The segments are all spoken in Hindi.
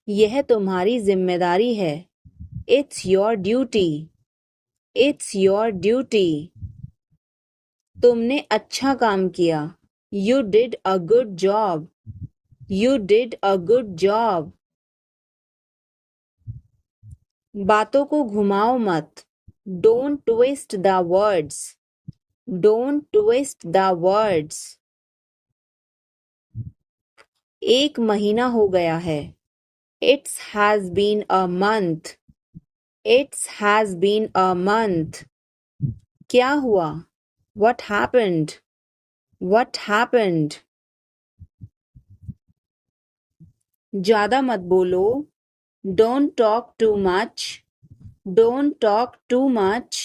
यह तुम्हारी जिम्मेदारी है। It's your duty. It's your duty. तुमने अच्छा काम किया। You did a good job. You did a good job. बातों को घुमाओ मत। Don't twist the words. Don't twist the words. एक महीना हो गया है। It has been a month. It has been a month. क्या हुआ? What happened? What happened? ज़्यादा मत बोलो। Don't talk too much. Don't talk too much.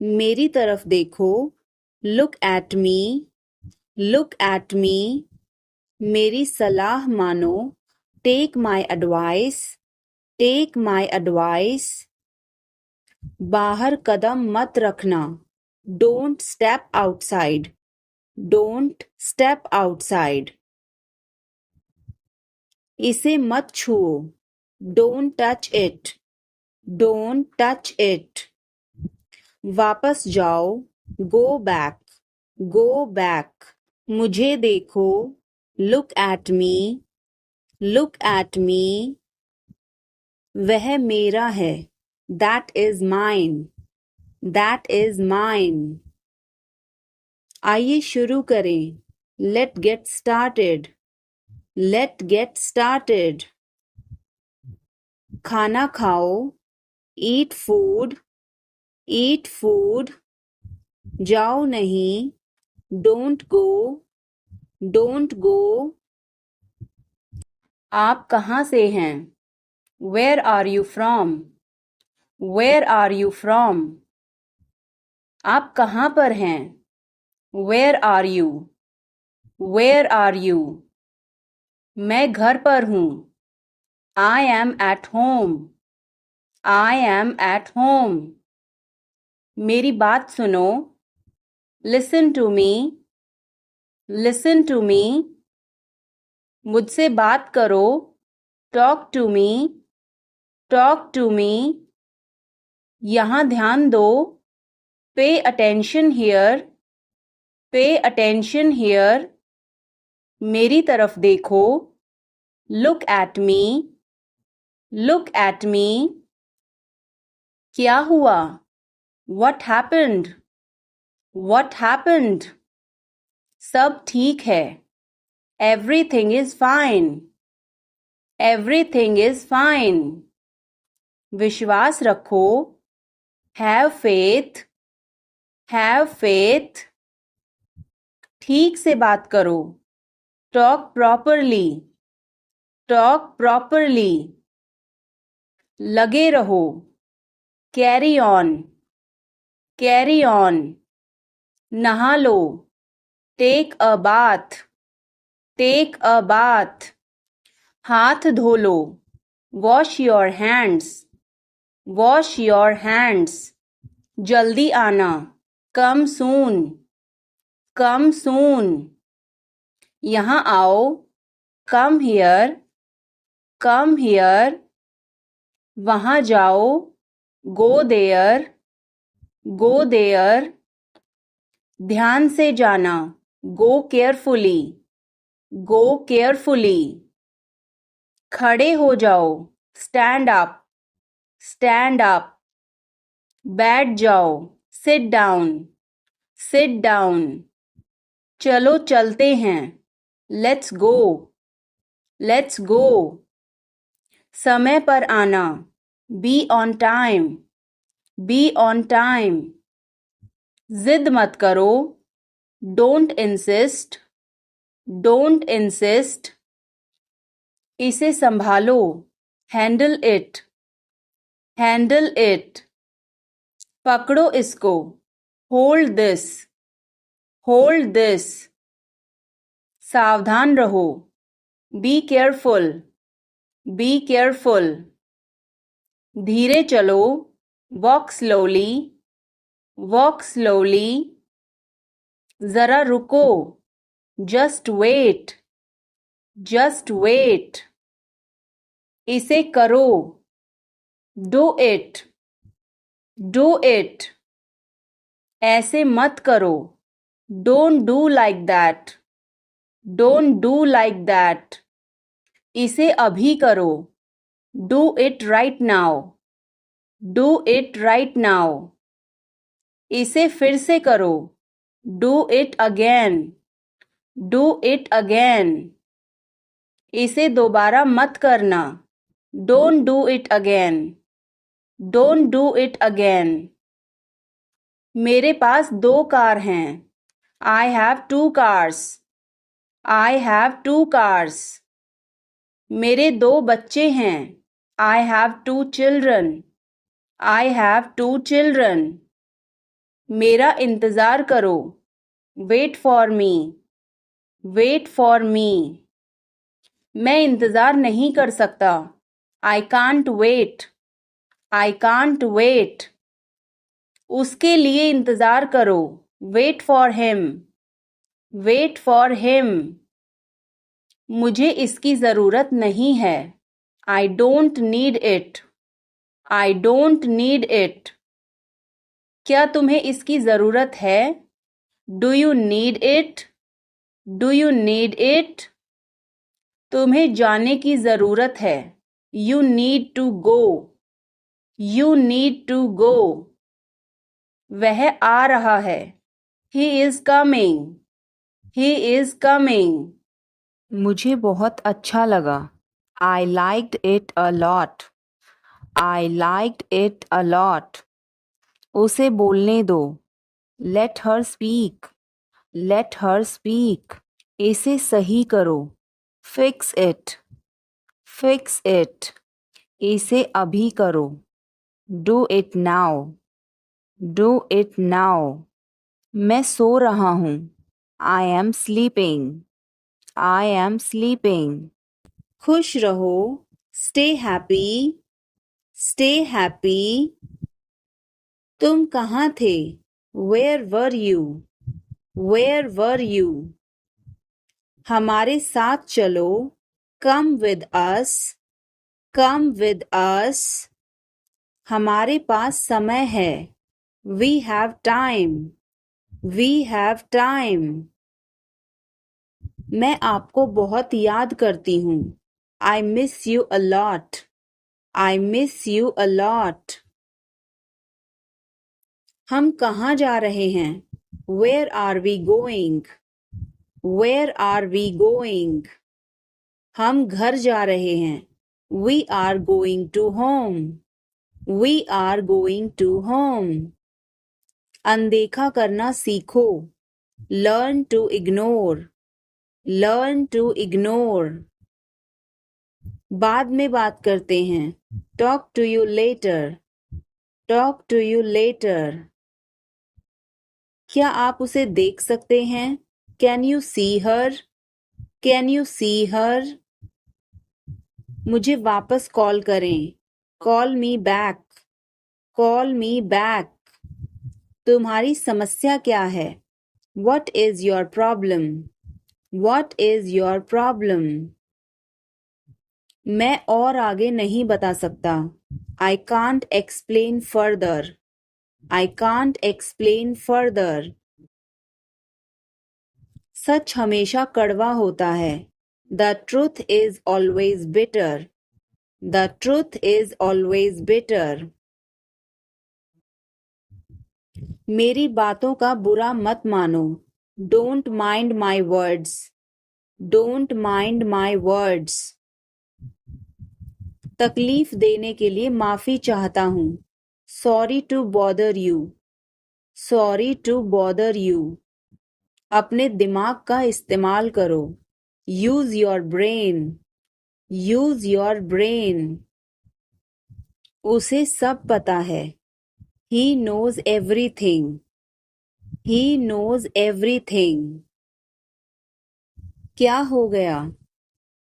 मेरी तरफ देखो। Look at me. Look at me. मेरी सलाह मानो। Take my advice. Take my advice. बाहर कदम मत रखना। Don't step outside. Don't step outside. इसे मत छुओ। Don't touch it. Don't touch it. वापस जाओ। Go back. Go back. मुझे देखो। Look at me. Look at me. वह मेरा है। That is mine. That is mine. आइए शुरू करें। Let's get started. Let's get started. खाना खाओ। Eat food. Eat food. जाओ नहीं। Don't go. Don't go. आप कहाँ से हैं? Where are you from? Where are you from? आप कहाँ पर हैं? Where are you? Where are you? मैं घर पर हूँ। I am at home. I am at home. मेरी बात सुनो। Listen to me. Listen to me. मुझसे बात करो। Talk to me. Talk to me. यहाँ ध्यान दो। Pay attention here. Pay attention here. मेरी तरफ देखो। Look at me. Look at me. क्या हुआ? What happened? What happened? सब ठीक है। Everything is fine. Everything is fine. विश्वास रखो। Have faith. Have faith. ठीक से बात करो। Talk properly. Talk properly. लगे रहो। Carry on. Carry on. नहा लो। Take a bath. Take a bath. हाथ धो लो। Wash your hands. Wash your hands. जल्दी आना। Come soon. Come soon. यहाँ आओ। Come here. Come here. वहाँ जाओ। Go there. Go there. ध्यान से जाना। Go carefully. Go carefully. खड़े हो जाओ। Stand up. Stand up. बैठ जाओ। Sit down. Sit down. चलो चलते हैं। Let's go. Let's go. समय पर आना। Be on time. Be on time. जिद मत करो। Don't insist. Don't insist. इसे संभालो। Handle it. Handle it. पकड़ो इसको। Hold this. Hold this. सावधान रहो। Be careful. Be careful. धीरे चलो। Walk slowly. Walk slowly. जरा रुको। Just wait. जस्ट वेट, इसे करो, डू इट, डू इट, ऐसे मत करो, don't do like that, don't do like that, इसे अभी करो, do it right now, do it right now, इसे फिर से करो, do it again, do it again, इसे दोबारा मत करना, don't do it again, don't do it again, मेरे पास 2 कार हैं, I have 2 cars, I have 2 cars, मेरे 2 बच्चे हैं, I have 2 children, I have 2 children, मेरा इंतज़ार करो, wait for me, wait for me, मैं इंतज़ार नहीं कर सकता, I can't wait, I can't wait, उसके लिए इंतज़ार करो, wait for him, wait for him, मुझे इसकी ज़रूरत नहीं है, I don't need it, I don't need it, क्या तुम्हें इसकी ज़रूरत है? Do you need it? Do you need it? तुम्हें जाने की ज़रूरत है, you need to go, you need to go, वह आ रहा है, he is coming, he is coming, मुझे बहुत अच्छा लगा, I liked it a lot, I liked it a lot, उसे बोलने दो, let her speak, let her speak, इसे सही करो, फिक्स इट, फिक्स इट, इसे अभी करो, do it now, do it now, मैं सो रहा हूँ, I am sleeping, I am sleeping, खुश रहो, स्टे हैप्पी, स्टे हैप्पी, तुम कहाँ थे? Where were you? Where were you? हमारे साथ चलो, come with us, come with us, हमारे पास समय है, we have time, we have time, मैं आपको बहुत याद करती हूँ, I miss you a lot, I miss you a lot, हम कहाँ जा रहे हैं? Where are we going? Where are we going? हम घर जा रहे हैं, we are going to home, we are going to home, अनदेखा करना सीखो, learn to ignore, learn to ignore, बाद में बात करते हैं, talk to you later, talk to you later, क्या आप उसे देख सकते हैं? Can you see her? Can you see her? मुझे वापस कॉल करें, call me back, call me back, तुम्हारी समस्या क्या है? What is your problem? What is your problem? मैं और आगे नहीं बता सकता, I can't explain further, I can't explain further, सच हमेशा कड़वा होता है, The truth is always bitter, The truth is always bitter, मेरी बातों का बुरा मत मानो, Don't mind my words, Don't mind my words, तकलीफ देने के लिए माफी चाहता हूँ, Sorry to bother you, Sorry to bother you, अपने दिमाग का इस्तेमाल करो, Use your brain, Use your brain, उसे सब पता है, He knows everything, He knows everything, क्या हो गया?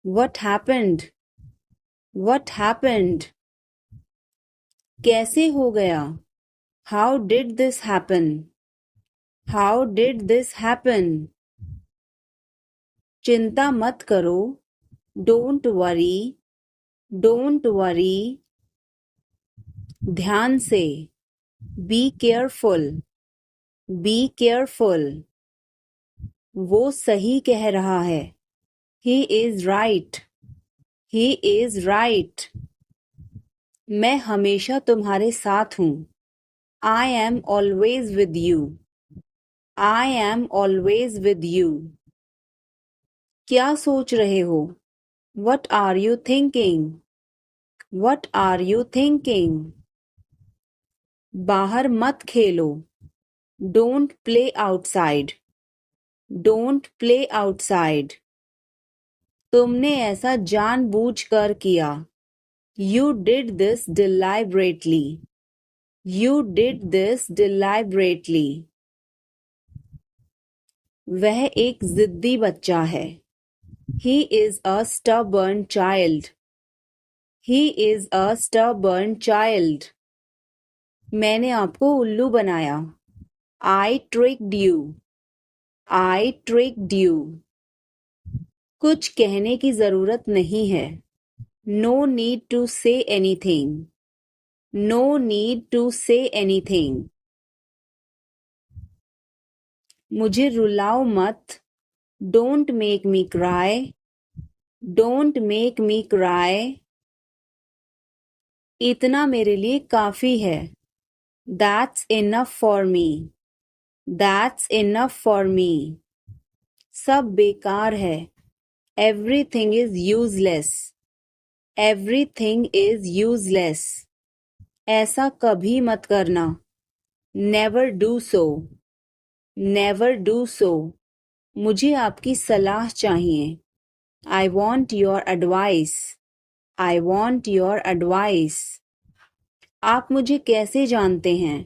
What happened? What happened? कैसे हो गया? How did this happen? How did this happen? चिंता मत करो, डोंट वरी, डोंट वरी, ध्यान से, बी केयरफुल, बी केयरफुल, वो सही कह रहा है, he is right, he is right, मैं हमेशा तुम्हारे साथ हूँ, I am always with you, I am always with you, क्या सोच रहे हो, what are you thinking, what are you thinking, बाहर मत खेलो, don't play outside, don't play outside, तुमने ऐसा जानबूझकर किया, you did this deliberately, you did this deliberately, वह एक जिद्दी बच्चा है, he is a stubborn child, he is a stubborn child, मैंने आपको उल्लू बनाया, I tricked you, I tricked you, कुछ कहने की जरूरत नहीं है, no need to say anything, no need to say anything, मुझे रुलाओ मत, don't make me cry, don't make me cry, इतना मेरे लिए काफी है, that's enough for me, that's enough for me, सब बेकार है, everything is useless, everything is useless, ऐसा कभी मत करना, never do so, never do so, मुझे आपकी सलाह चाहिए, I want your advice, I want your advice, आप मुझे कैसे जानते हैं,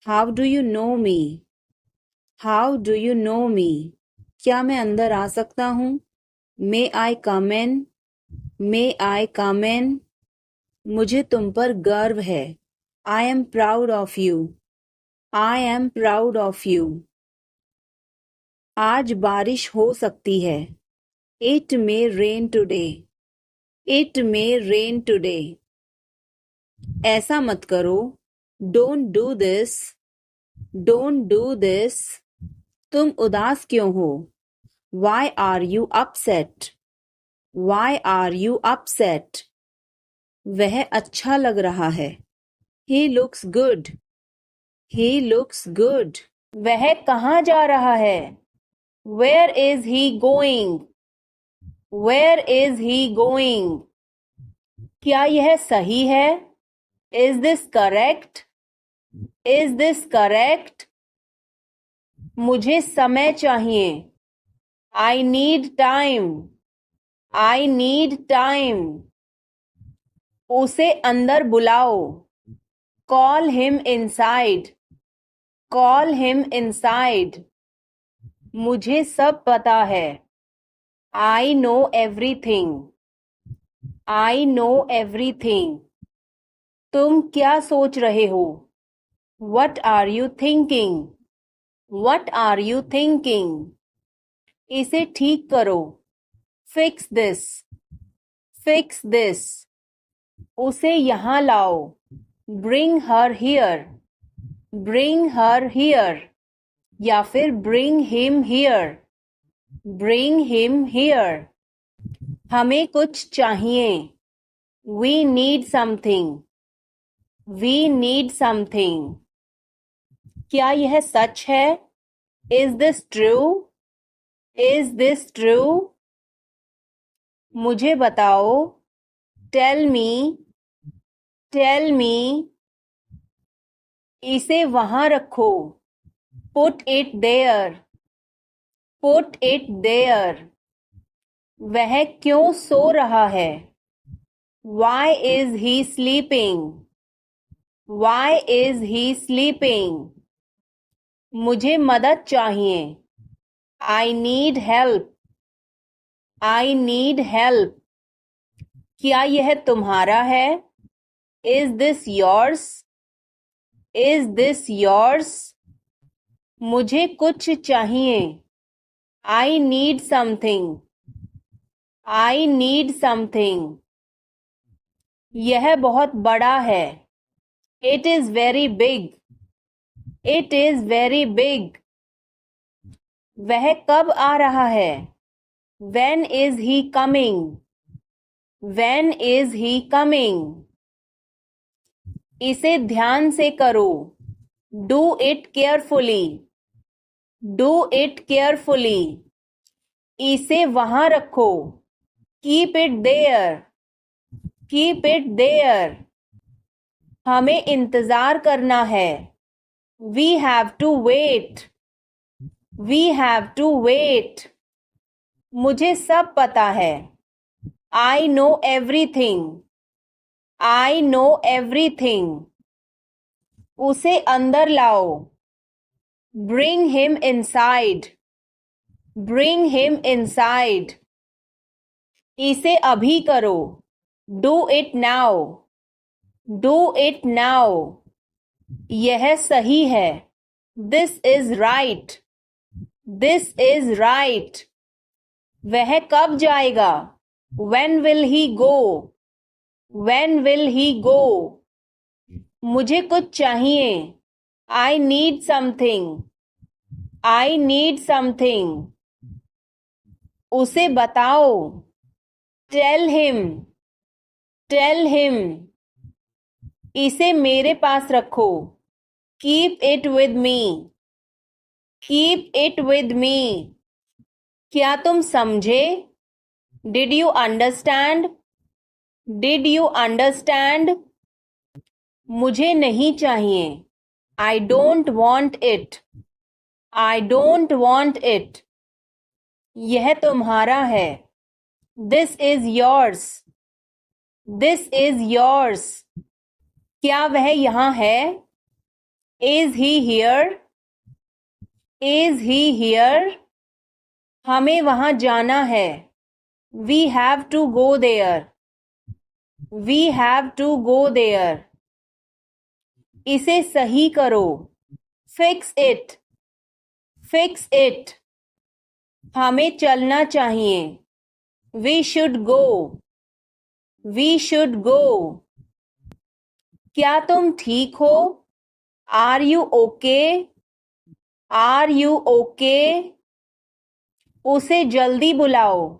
how do you know me, how do you know me, क्या मैं अंदर आ सकता हूँ, मे आई कम इन, मे आई कम इन, मुझे तुम पर गर्व है, I am proud of you, I am proud of you, आज बारिश हो सकती है, it may rain today, it may rain today, ऐसा मत करो, don't do this, don't do this, तुम उदास क्यों हो, why are you upset, why are you upset, वह अच्छा लग रहा है, he looks good, he looks good, वह कहाँ जा रहा है, where is he going, where is he going, क्या यह सही है, is this correct, is this correct, मुझे समय चाहिए, I need time, I need time, उसे अंदर बुलाओ, call him inside, call him inside, मुझे सब पता है, I know everything, I know everything, तुम क्या सोच रहे हो, what are you thinking, what are you thinking, इसे ठीक करो, फिक्स दिस, फिक्स दिस, उसे यहाँ लाओ, bring her here, bring her here, या फिर bring him here, bring him here, हमें कुछ चाहिए, we need something, we need something, क्या यह सच है, is this true, is this true, मुझे बताओ, टेल मी, टेल मी, इसे वहां रखो, put it there, put it there, वह क्यों सो रहा है, why is he sleeping, why is he sleeping, मुझे मदद चाहिए, I need help, I need help, क्या यह तुम्हारा है, is this yours, is this yours, मुझे कुछ चाहिए, I need something, I need something. यह बहुत बड़ा है. It is very big. It is very big. वह कब आ रहा है? When is he coming? When is he coming? इसे ध्यान से करो. Do it carefully. Do it carefully. इसे वहां रखो. Keep it there. Keep it there. हमें इंतजार करना है. We have to wait. We have to wait. मुझे सब पता है. I know everything. I know everything. उसे अंदर लाओ. Bring him inside. Bring him inside. इसे अभी करो. Do it now. Do it now. यह सही है. This is right. This is right. वह कब जाएगा? When will he go? When will he go? मुझे कुछ चाहिए. I need something. I need something. उसे बताओ. Tell him. Tell him. इसे मेरे पास रखो. Keep it with me. Keep it with me. क्या तुम समझे? Did you understand? Did you understand? मुझे नहीं चाहिए. I don't want it. I don't want it. यह तुम्हारा है. This is yours. This is yours. क्या वह यहाँ है? Is he here? Is he here? हमें वहां जाना है. We have to go there. We have to go there. इसे सही करो. Fix it. Fix it. हमें चलना चाहिए. We should go. We should go. क्या तुम ठीक हो? Are you okay? Are you okay? उसे जल्दी बुलाओ.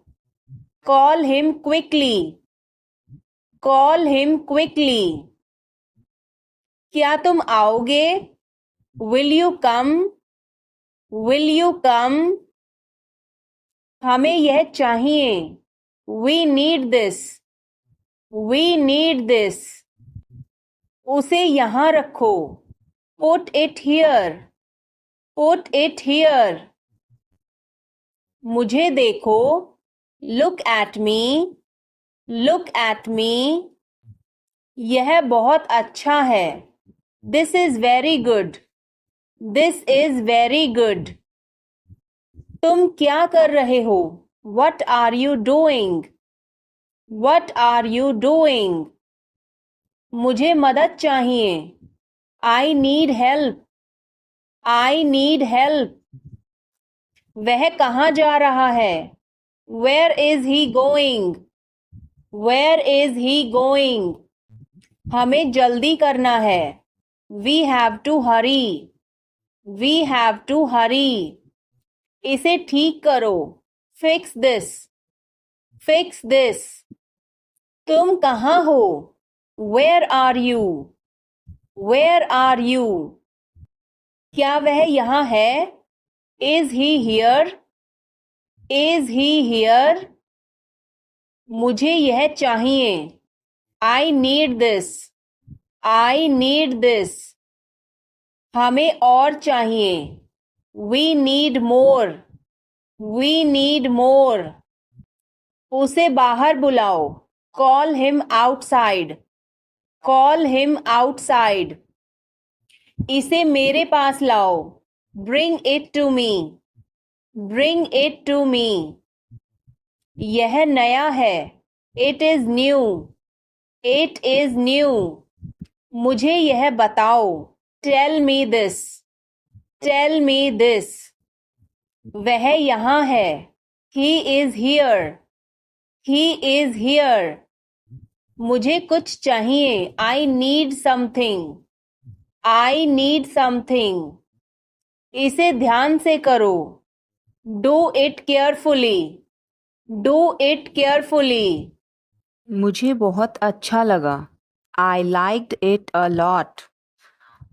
Call him quickly. Call him quickly. क्या तुम आओगे? Will you come? Will you come? हमें यह चाहिए. We need this. We need this. उसे यहाँ रखो. Put it here. Put it here. मुझे देखो. Look at me. Look at me. यह बहुत अच्छा है. This is very good. This is very good. तुम क्या कर रहे हो? What are you doing? What are you doing? मुझे मदद चाहिए. I need help. I need help. वह कहाँ जा रहा है? Where is he going? Where is he going? हमें जल्दी करना है. We have to hurry. We have to hurry. इसे ठीक करो. Fix this. Fix this. तुम कहाँ हो? Where are you? Where are you? क्या वह यहाँ है? Is he here? Is he here? मुझे यह चाहिए. I need this. I need this. हमें और चाहिए. We need more. We need more. उसे बाहर बुलाओ. Call him outside. Call him outside. इसे मेरे पास लाओ. Bring it to me. Bring it to me. यह नया है. It is new. It is new. मुझे यह बताओ. Tell me this. Tell me this. वह यहाँ है. He is here. He is here. मुझे कुछ चाहिए. I need something. I need something. इसे ध्यान से करो. Do it carefully. Do it carefully. मुझे बहुत अच्छा लगा. I liked it a lot.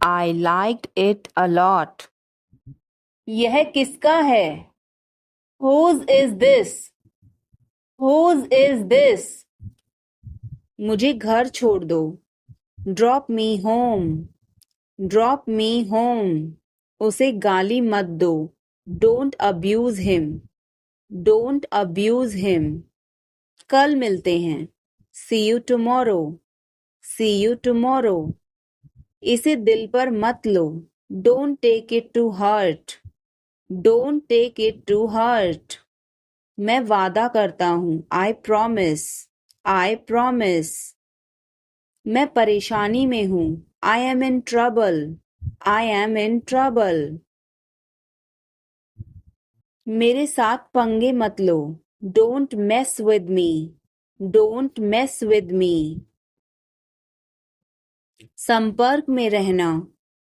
I liked it a lot. यह किसका है? Whose is this? Whose is this? मुझे घर छोड़ दो. Drop me home. Drop me home. उसे गाली मत दो. Don't abuse him. Don't abuse him. कल मिलते हैं. See you tomorrow. See you tomorrow. इसे दिल पर मत लो. Don't take it to heart. Don't take it to heart. मैं वादा करता हूँ. I promise. I promise. मैं परेशानी में हूँ. I am in trouble. I am in trouble. मेरे साथ पंगे मत लो. Don't mess with me. Don't mess with me. संपर्क में रहना.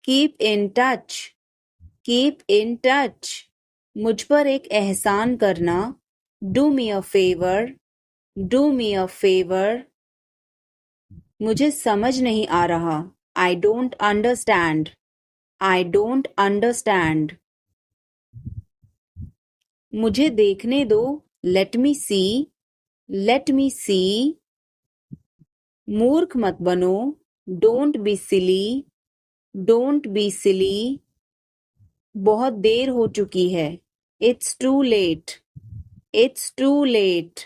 Keep in touch. Keep in touch. मुझ पर एक एहसान करना. Do me a favor. Do me a favor. मुझे समझ नहीं आ रहा. I don't understand. I don't understand. मुझे देखने दो. Let me see. Let me see. मूर्ख मत बनो. Don't be silly. Don't be silly. बहुत देर हो चुकी है. It's too late. It's too late.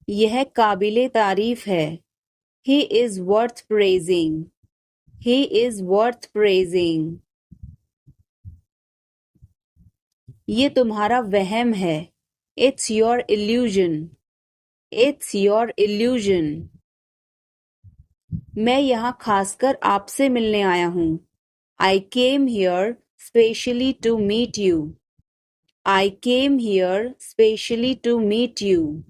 यह काबिले तारीफ है. He is worth praising. He is worth praising. ये तुम्हारा वहम है. It's your illusion. It's your illusion. मैं यहाँ खासकर आपसे मिलने आया हूँ. I came here specially to meet you. I came here specially to meet you.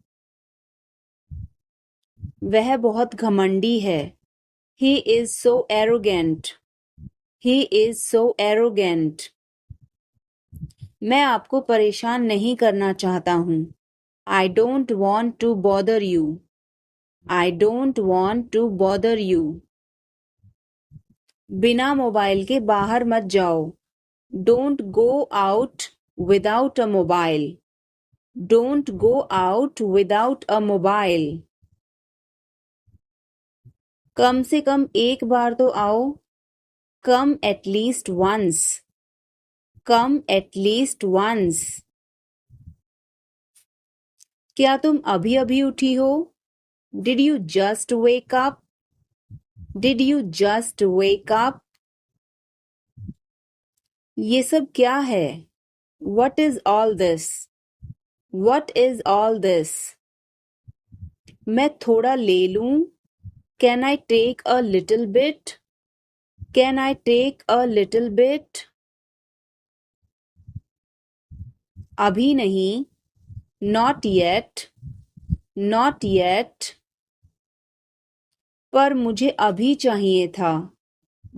वह बहुत घमंडी है. He is so arrogant. He is so arrogant. मैं आपको परेशान नहीं करना चाहता हूँ. I don't want to bother you. I don't want to bother you. बिना मोबाइल के बाहर मत जाओ. Don't go out without a mobile. Don't go out without a mobile. कम से कम एक बार तो आओ. Come at least once. Come at least once. क्या तुम अभी अभी उठी हो? Did you just wake up? Did you just wake up? ये सब क्या है? What is all this? What is all this? मैं थोड़ा ले लूं? Can I take a little bit? Can I take a little bit? अभी नहीं. Not yet. Not yet. पर मुझे अभी चाहिए था.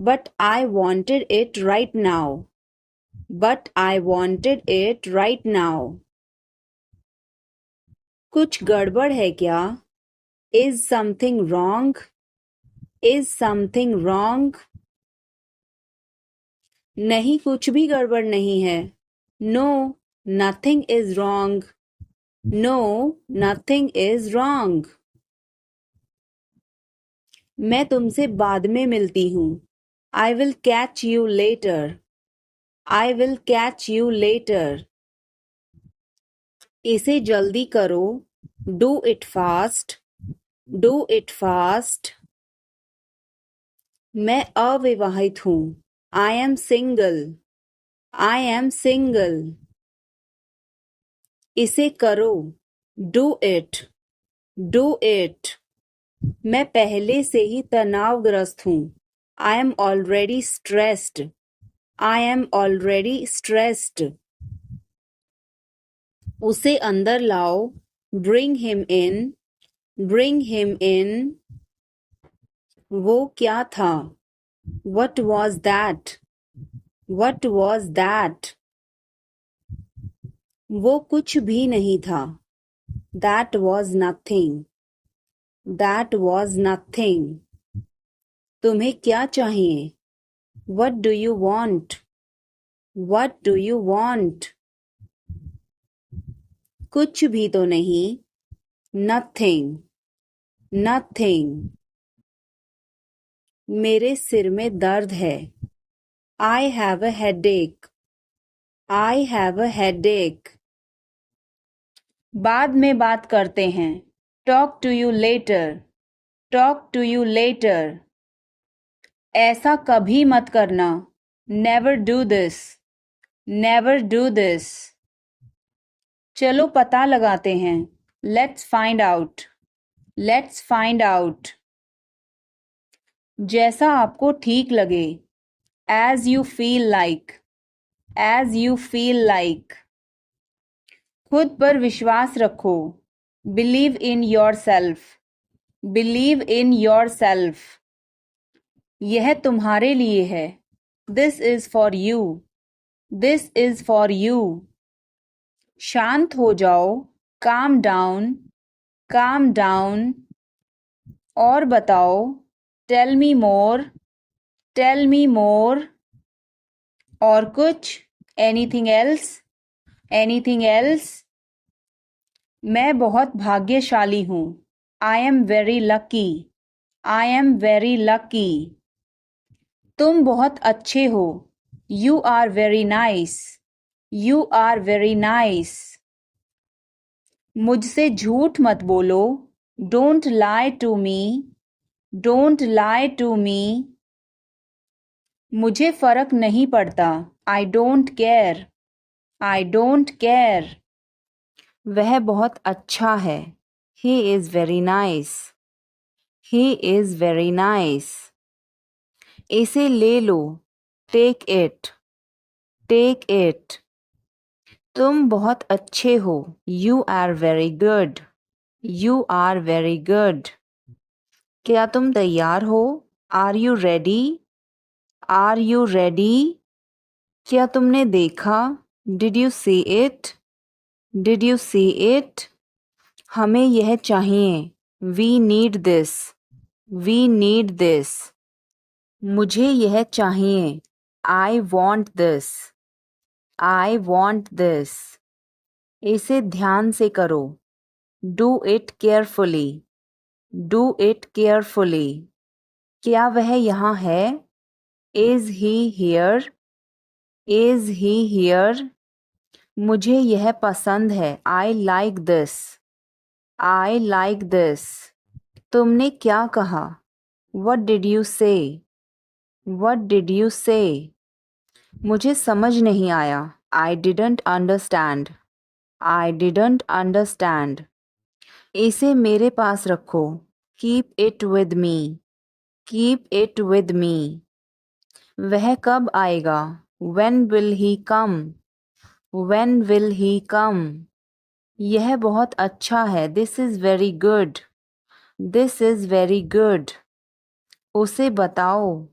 But I wanted it right now. But I wanted it right now. कुछ गड़बड़ है क्या? Is something wrong? Is something wrong? नहीं, कुछ भी गड़बड़ नहीं है. No, nothing is wrong. No, nothing is wrong. मैं तुमसे बाद में मिलती हूँ. I will catch you later. I will catch you later. इसे जल्दी करो. Do it fast. Do it fast. मैं अविवाहित हूँ. I am single. I am single. इसे करो. Do it. Do it. मैं पहले से ही तनावग्रस्त हूँ. I am already stressed. I am already stressed. उसे अंदर लाओ. Bring him in. Bring him in. वो क्या था? What was that? What was that? वो कुछ भी नहीं था. That was nothing. That was nothing. तुम्हें क्या चाहिए? What do you want? What do you want? कुछ भी तो नहीं. Nothing. Nothing. मेरे सिर में दर्द है. I have a headache. I have a headache. बाद में बात करते हैं. Talk to you later. Talk to you later. ऐसा कभी मत करना. Never do this. Never do this. चलो पता लगाते हैं. Let's find out. Let's find out. जैसा आपको ठीक लगे. As you feel like. As you feel like. खुद पर विश्वास रखो. Believe in yourself. Believe in yourself. यह तुम्हारे लिए है. This is for you. This is for you. शांत हो जाओ. Calm down. Calm down. और बताओ. Tell me more. Tell me more. और कुछ. Anything else? Anything else? मैं बहुत भाग्यशाली हूँ. I am very lucky. I am very lucky. तुम बहुत अच्छे हो. You are very nice. You are very nice. मुझसे झूठ मत बोलो. Don't lie to me. Don't lie to me. मुझे फर्क नहीं पड़ता. I don't care. I don't care. वह बहुत अच्छा है. He is very nice. He is very nice. इसे ले लो. Take it. Take it. तुम बहुत अच्छे हो. You are very good. You are very good. क्या तुम तैयार हो? Are you ready? Are you ready? क्या तुमने देखा? Did you see it? Did you see it? हमें यह चाहिए. We need this. We need this. मुझे यह चाहिए. I want this. I want this. इसे ध्यान से करो. Do it carefully. Do it carefully. क्या वह यहाँ है? Is he here? Is he here? मुझे यह पसंद है. I like this. I like this. तुमने क्या कहा? What did you say? What did you say? मुझे समझ नहीं आया. I didn't understand. I didn't understand. इसे मेरे पास रखो. Keep it with me. Keep it with me. वह कब आएगा? When will he come? When will he come? यह बहुत अच्छा है. This is very good. This is very good. उसे बताओ.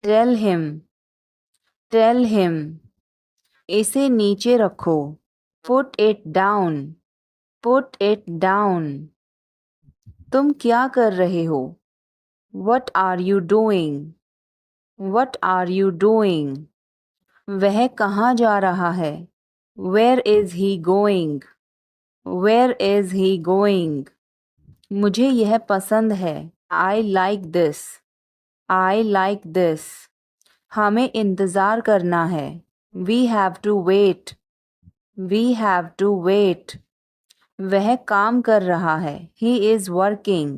Tell him. Tell him. इसे नीचे रखो. Put it down. Put it down. तुम क्या कर रहे हो? What are you doing? What are you doing? वह कहाँ जा रहा है? Where is he going? Where is he going? मुझे यह पसंद है. I like this. I like this. हमें इंतज़ार करना है. We have to wait. We have to wait. वह काम कर रहा है. He is working.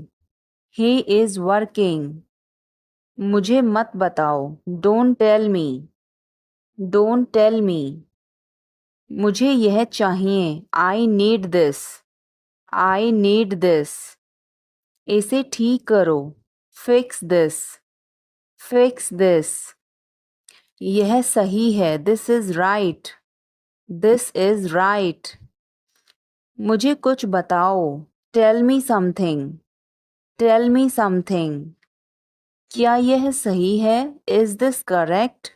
He is working. मुझे मत बताओ. Don't tell me. Don't tell me. मुझे यह चाहिए. I need this. I need this. इसे ठीक करो. Fix this. Fix this. यह सही है. This is right. This is right. मुझे कुछ बताओ। Tell me something. Tell me something. क्या यह सही है? Is this correct?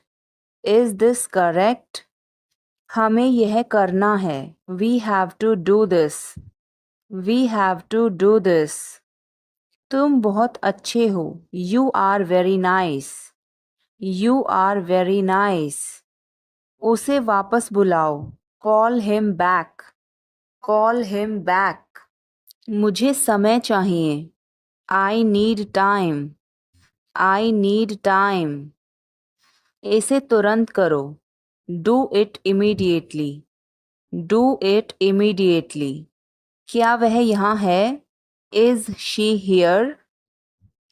Is this correct? हमें यह करना है। We have to do this. We have to do this. तुम बहुत अच्छे हो। You are very nice. You are very nice. उसे वापस बुलाओ। Call him back. Call him back. मुझे समय चाहिए। I need time. I need time. इसे तुरंत करो। Do it immediately. Do it immediately. क्या वह यहाँ है? Is she here?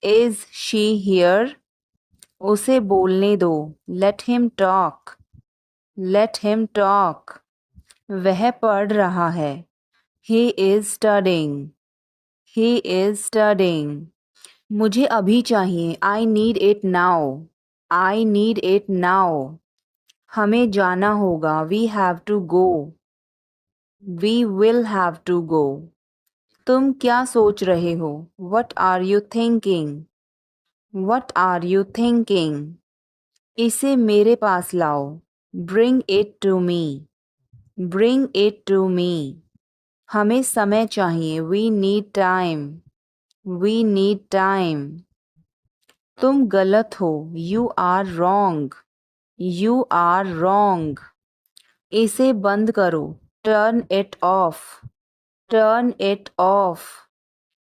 Is she here? उसे बोलने दो। Let him talk. Let him talk. वह पढ़ रहा है। He is studying. He is studying. मुझे अभी चाहिए। I need it now. I need it now. हमें जाना होगा। We have to go. We will have to go. तुम क्या सोच रहे हो? What are you thinking? What are you thinking? इसे मेरे पास लाओ। Bring it to me. Bring it to me. हमें समय चाहिए। We need time. We need time. तुम गलत हो। You are wrong. You are wrong. इसे बंद करो। Turn it off. Turn it off.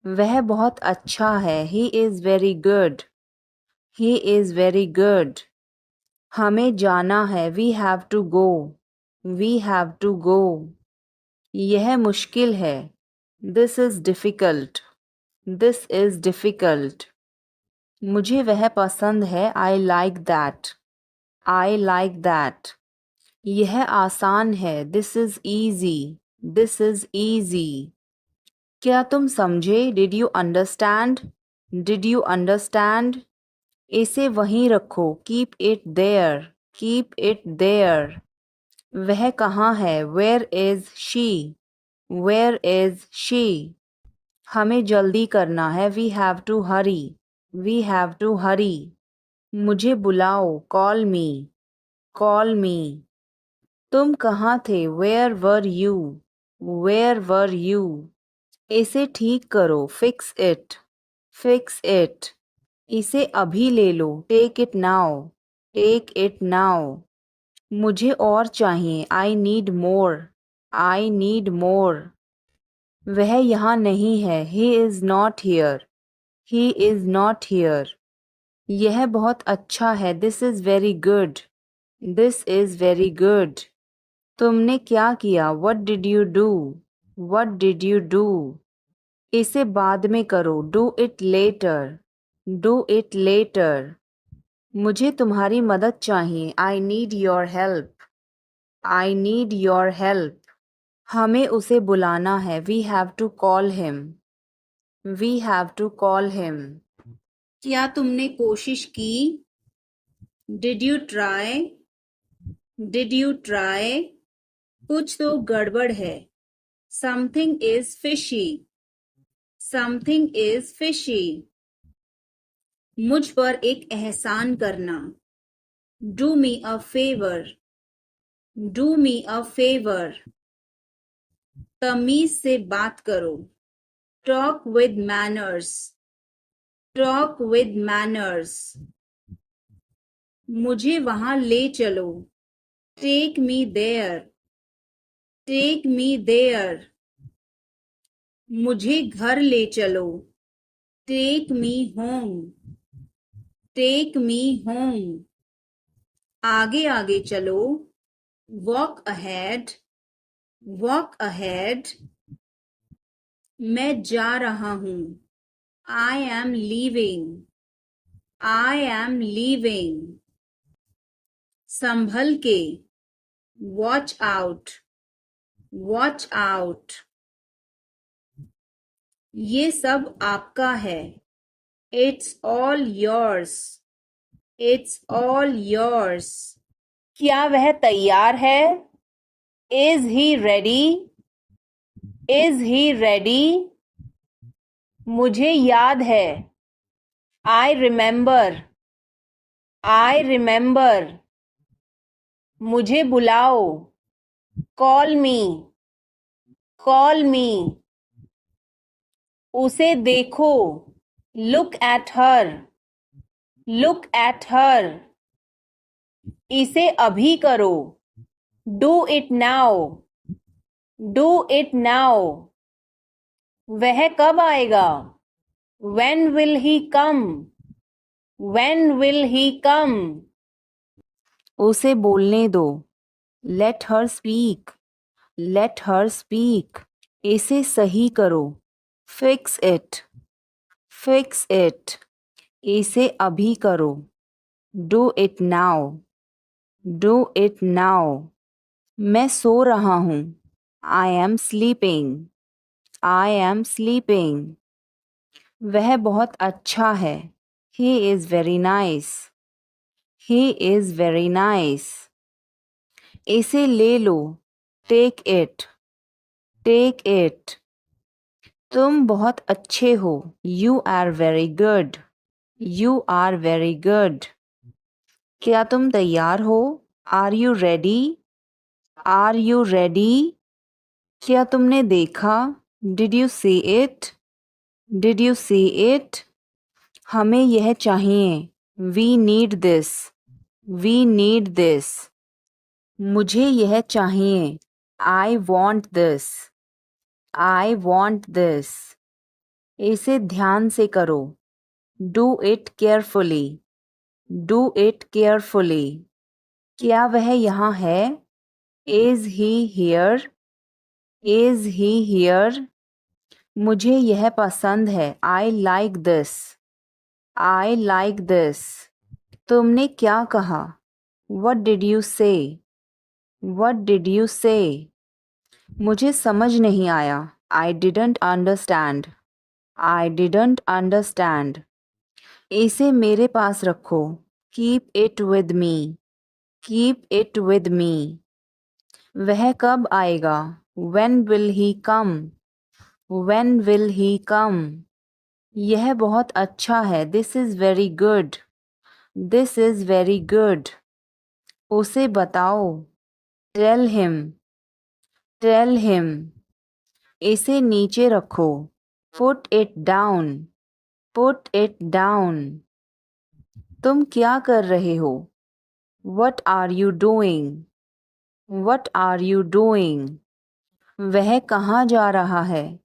वह बहुत अच्छा है। He is very good. He is very good. हमें जाना है। We have to go. We have to go. यह मुश्किल है। This is difficult. This is difficult. मुझे वह पसंद है। I like that. I like that. यह आसान है। This is easy. This is easy. क्या तुम समझे? Did you understand? Did you understand? इसे वहीं रखो। Keep it there. Keep it there. वह कहाँ है? Where is she? Where is she? हमें जल्दी करना है। We have to hurry. We have to hurry. मुझे बुलाओ। Call me. Call me. तुम कहाँ थे? Where were you? Where were you? इसे ठीक करो। Fix it. Fix it. इसे अभी ले लो। Take it now. Take it now. मुझे और चाहिए। I need more. I need more. वह यहाँ नहीं है। He is not here. He is not here. यह बहुत अच्छा है। This is very good. This is very good. तुमने क्या किया? What did you do? What did you do? इसे बाद में करो। Do it letter. Do it later. मुझे तुम्हारी मदद चाहिए। I need your help. I need your help. हमें उसे बुलाना है। We have to call him. We have to call him. क्या तुमने कोशिश की? Did you try? Did you try? कुछ तो गड़बड़ है। Something is fishy. Something is fishy. मुझ पर एक एहसान करना। Do me a favour. Do me a favour. तमीज से बात करो। Talk with manners. Talk with manners. मुझे वहां ले चलो। Take me there. Take me there. मुझे घर ले चलो। Take me home. Take me home. आगे आगे चलो। Walk ahead. Walk ahead. मैं जा रहा हूँ। I am leaving. I am leaving. संभल के। Watch out. Watch out. ये सब आपका है। It's all yours. It's all yours. क्या वह तैयार है? Is he ready? Is he ready? मुझे याद है। I remember. I remember. मुझे बुलाओ। Call me. कॉल मी। उसे देखो। Look at her. Look at her. इसे अभी करो। Do it now. Do it now. वह कब आएगा? When will he come? When will he come? उसे बोलने दो। Let her speak. Let her speak. इसे सही करो। Fix it. Fix it. इसे अभी करो। Do it now. Do it now. मैं सो रहा हूँ। I am sleeping. I am sleeping. वह बहुत अच्छा है। He is very nice. He is very nice. इसे ले लो। Take it. Take it. तुम बहुत अच्छे हो। You are very good. You are very good. क्या तुम तैयार हो? Are you ready? Are you ready? क्या तुमने देखा? Did you see it? Did you see it? हमें यह चाहिए। We need this. We need this. मुझे यह चाहिए। I want this. I want this. इसे ध्यान से करो। Do it carefully. Do it carefully. क्या वह यहाँ है? Is he here? Is he here? मुझे यह पसंद है। I like this. I like this. तुमने क्या कहा? What did you say? What did you say? मुझे समझ नहीं आया। I didn't understand. I didn't understand. इसे मेरे पास रखो। Keep it with me. Keep it with me. वह कब आएगा? When will he come? When will he come? यह बहुत अच्छा है। This is very good. This is very good. उसे बताओ। Tell him. Tell him. इसे नीचे रखो। Put it down. Put it down. तुम क्या कर रहे हो? What are you doing? What are you doing? वह कहाँ जा रहा है?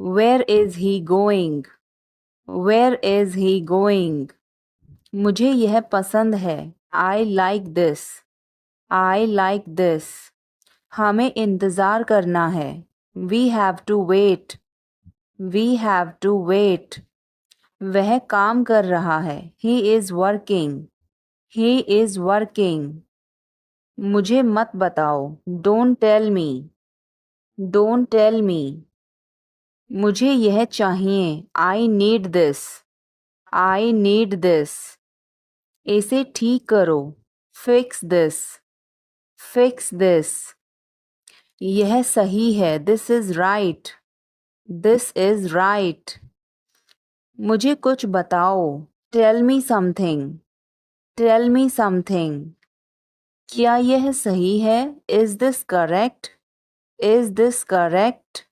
Where is he going? Where is he going? मुझे यह पसंद है। I like this. I like this. हमें इंतज़ार करना है। We have to wait. We have to wait. वह काम कर रहा है। He is working. He is working. मुझे मत बताओ। Don't tell me. Don't tell me. मुझे यह चाहिए। I need this. I need this. इसे ठीक करो। Fix this. Fix this. यह सही है। This is right. This is right. मुझे कुछ बताओ। Tell me something. Tell me something. क्या यह सही है? Is this correct? Is this correct?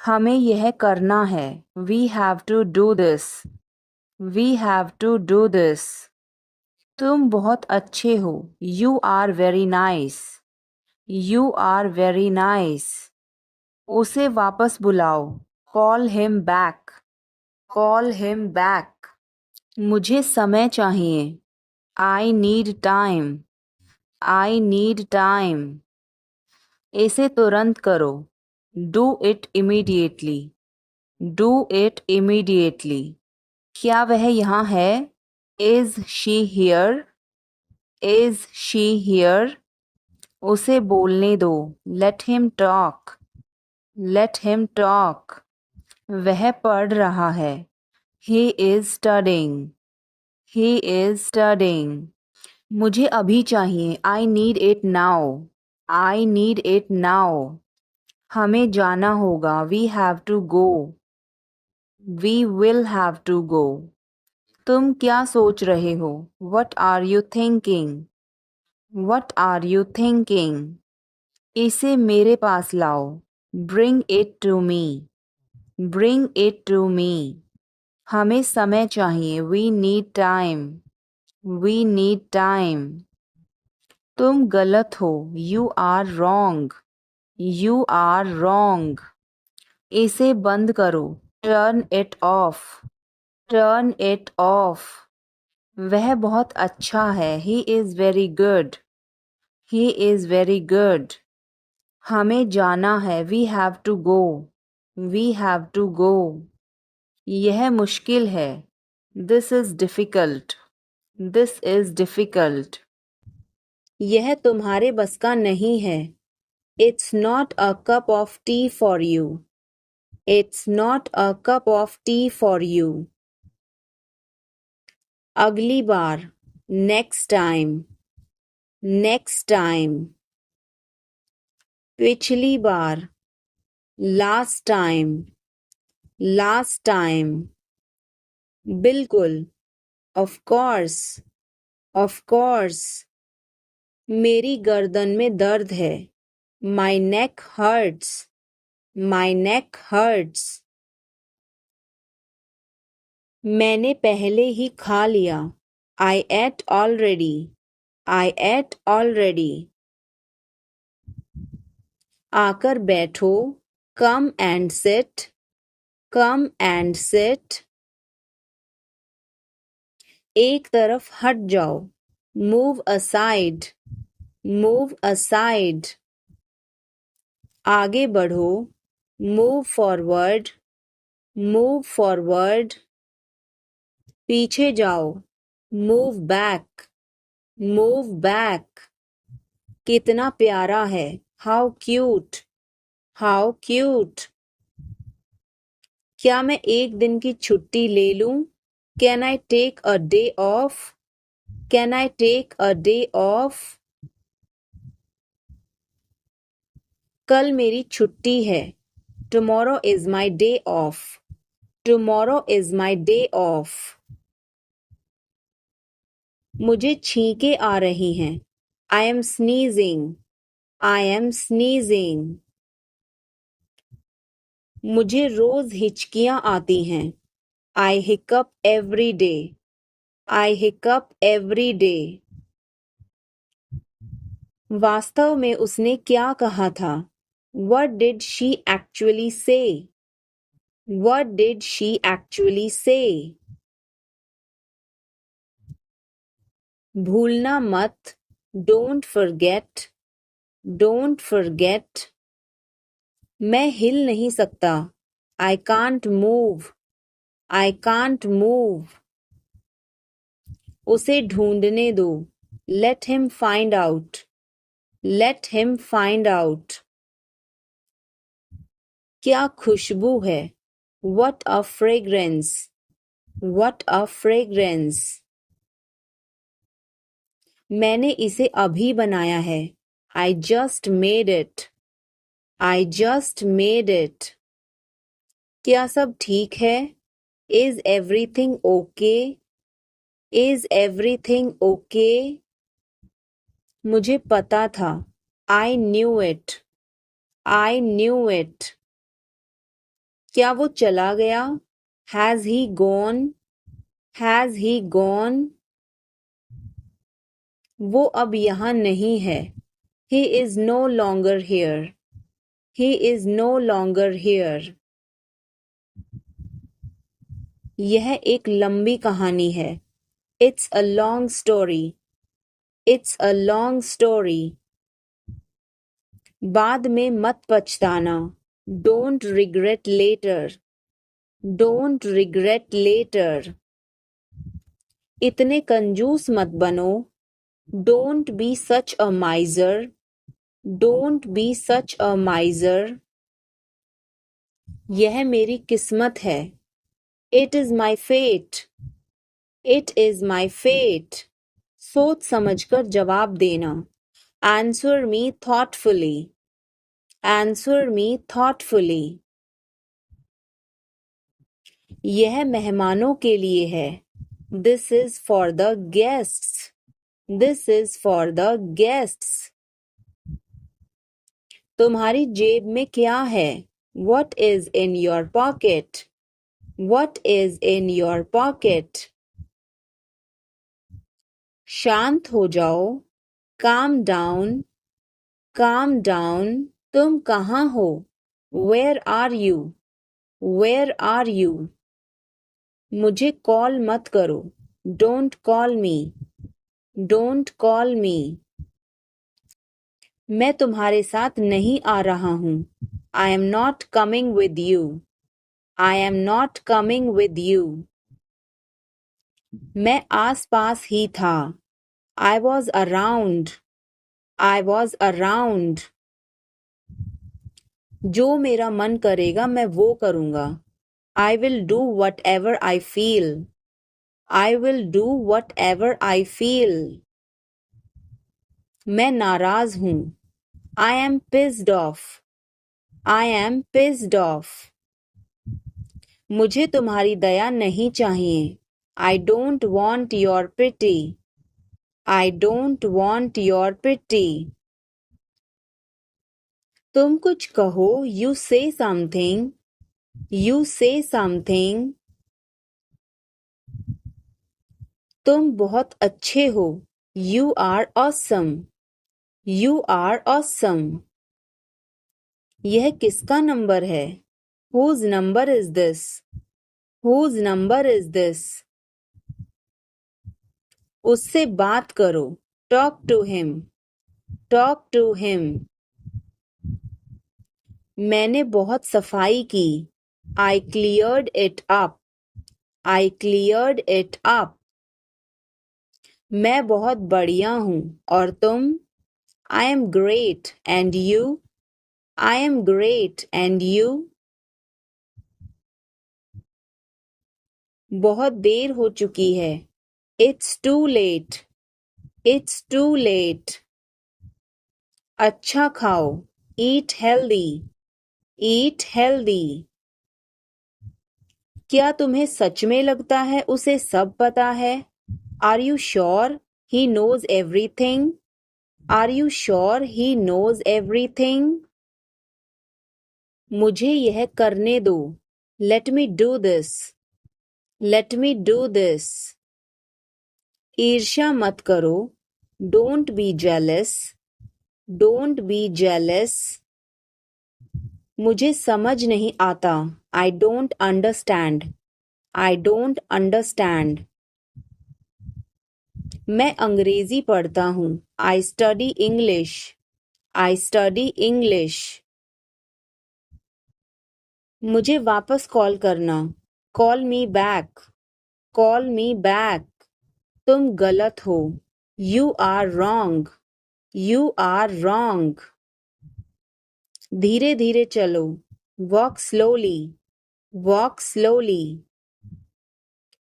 हमें यह करना है। We have to do this. We have to do this. तुम बहुत अच्छे हो। You are very nice. You are very nice. उसे वापस बुलाओ। Call him back. Call him back. मुझे समय चाहिए। I need time. I need time. इसे तुरंत करो। Do it immediately. Do it immediately. क्या वह यहाँ है? Is she here? Is she here? उसे बोलने दो। Let him talk. Let him talk. वह पढ़ रहा है। He is studying. He is studying. मुझे अभी चाहिए। I need it now. I need it now. हमें जाना होगा. We have to go. We will have to go. तुम क्या सोच रहे हो? What are you thinking? What are you thinking? इसे मेरे पास लाओ. Bring it to me. Bring it to me. हमें समय चाहिए. We need time. We need time. तुम गलत हो. You are wrong. You are wrong. इसे बंद करो. Turn it off. Turn it off. वह बहुत अच्छा है. He is very good. He is very good. हमें जाना है. We have to go. We have to go. यह मुश्किल है. This is difficult. This is difficult. यह तुम्हारे बस का नहीं है. It's not a cup of tea for you. It's not a cup of tea for you. अगली बार. Next time. Next time. पिछली बार. Last time. Last time. बिल्कुल. Of course. Of course. मेरी गर्दन में दर्द है. My neck hurts. My neck hurts. मैंने पहले ही खा लिया. I ate already. I ate already. आकर बैठो. Come and sit. Come and sit. एक तरफ हट जाओ. Move aside. Move aside. आगे बढ़ो. Move forward. Move forward. पीछे जाओ. Move back. Move back. कितना प्यारा है. How cute. How cute. क्या मैं एक दिन की छुट्टी ले लूं? Can I take a day off? Can I take a day off? कल मेरी छुट्टी है. Tomorrow is my day off. Tomorrow is my day off. मुझे छींकें आ रही हैं. I am sneezing. I am sneezing. मुझे रोज हिचकियां आती हैं. I hiccup every day. I hiccup every day. वास्तव में उसने क्या कहा था? What did she actually say? What did she actually say? भूलना मत. Don't forget. Don't forget. मैं हिल नहीं सकता. I can't move. I can't move. उसे ढूंढने दो. Let him find out. Let him find out. क्या खुशबू है. What a fragrance. What a fragrance. मैंने इसे अभी बनाया है. I just made it. I just made it. क्या सब ठीक है? Is everything okay? Is everything okay? मुझे पता था. I knew it. I knew it. क्या वो चला गया? Has he gone? Has he gone? वो अब यहाँ नहीं है. He is no longer here. He is no longer here. यह एक लंबी कहानी है. It's a long story. It's a long story. बाद में मत पछताना. Don't regret later. Don't regret later. इतने कंजूस मत बनो. Don't be such a miser. Don't be such a miser. यह मेरी किस्मत है. It is my fate. It is my fate. सोच समझकर जवाब देना. Answer me thoughtfully. Answer me thoughtfully. यह मेहमानों के लिए है. This is for the guests. This is for the guests. तुम्हारी जेब में क्या है? What is in your pocket? What is in your pocket? शांत हो जाओ. Calm down. Calm down. तुम कहाँ हो? Where are you? Where are you? मुझे कॉल मत करो. Don't call me. Don't call me. मैं तुम्हारे साथ नहीं आ रहा हूँ. I am not coming with you. I am not coming with you. मैं आस-पास ही था. I was around. I was around. जो मेरा मन करेगा मैं वो करूँगा. I will do whatever I feel. I will do whatever I feel. मैं नाराज हूँ. I am pissed off. I am pissed off. मुझे तुम्हारी दया नहीं चाहिए. I don't want your pity. I don't want your pity. तुम कुछ कहो. You say something. You say something. तुम बहुत अच्छे हो. You are awesome. You are awesome. यह किसका नंबर है? Whose number is this? Whose number is this? उससे बात करो. Talk to him. Talk to him. मैंने बहुत सफाई की. I cleared it up. I cleared it up. मैं बहुत बढ़िया हूँ. और तुम? I am great. And you? I am great. And you? बहुत देर हो चुकी है. It's too late. It's too late. अच्छा खाओ. Eat healthy. Eat healthy. क्या तुम्हें सच में लगता है उसे सब पता है? Are you sure he knows everything? Are you sure he knows everything? मुझे यह करने दो. Let me do this. Let me do this. ईर्ष्या मत करो. Don't be jealous. Don't be jealous. मुझे समझ नहीं आता. I don't understand. I don't understand. मैं अंग्रेजी पढ़ता हूँ. I study English. I study English. मुझे वापस कॉल करना. Call me back. Call me back. तुम गलत हो. You are wrong. You are wrong. धीरे धीरे चलो. Walk slowly. Walk slowly.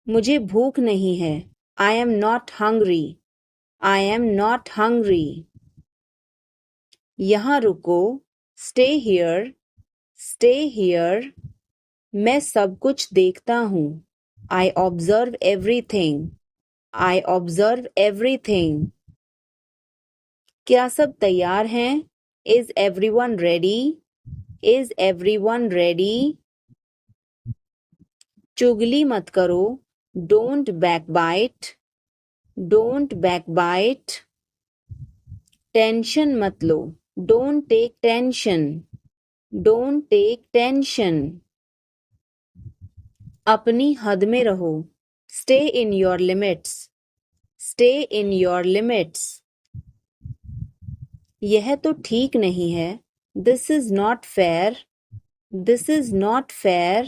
मुझे भूख नहीं है. I am not hungry. I am not hungry. यहाँ रुको. Stay here. Stay here. मैं सब कुछ देखता हूँ. I observe everything. I observe everything. क्या सब तैयार हैं? Is everyone ready? Is everyone ready? चुगली मत करो. Don't backbite. Don't backbite. Tension मत लो. Don't take tension. Don't take tension. अपनी हद में रहो. Stay in your limits. Stay in your limits. यह तो ठीक नहीं है. This is not fair. This is not fair.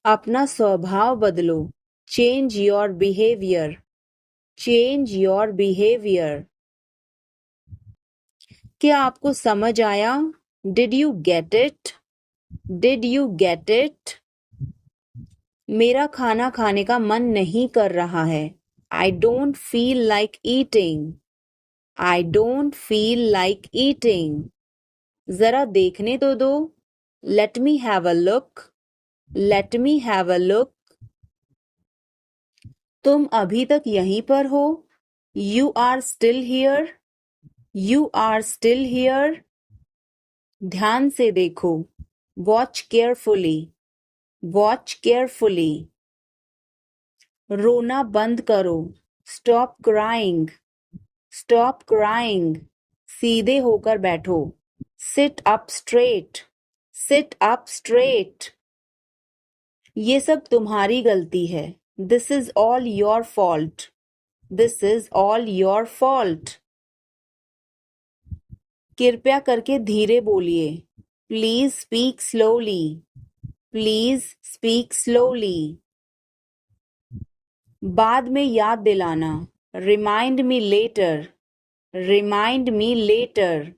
अपना स्वभाव बदलो. Change your behavior. Change your behavior. क्या आपको समझ आया? Did you get it? Did you get it? मेरा खाना खाने का मन नहीं कर रहा है. I don't feel like eating. I don't feel like eating. जरा देखने तो दो। Let me have a look. Let me have a look. तुम अभी तक यहीं पर हो। You are still here. You are still here. ध्यान से देखो। Watch carefully. Watch carefully. रोना बंद करो। Stop crying. Stop crying. सीधे होकर बैठो। Sit up straight. Sit up straight. ये सब तुम्हारी गलती है। This is all your fault. This is all your fault. कृपया करके धीरे बोलिए। Please speak slowly. Please speak slowly. बाद में याद दिलाना। Remind me later. Remind me later.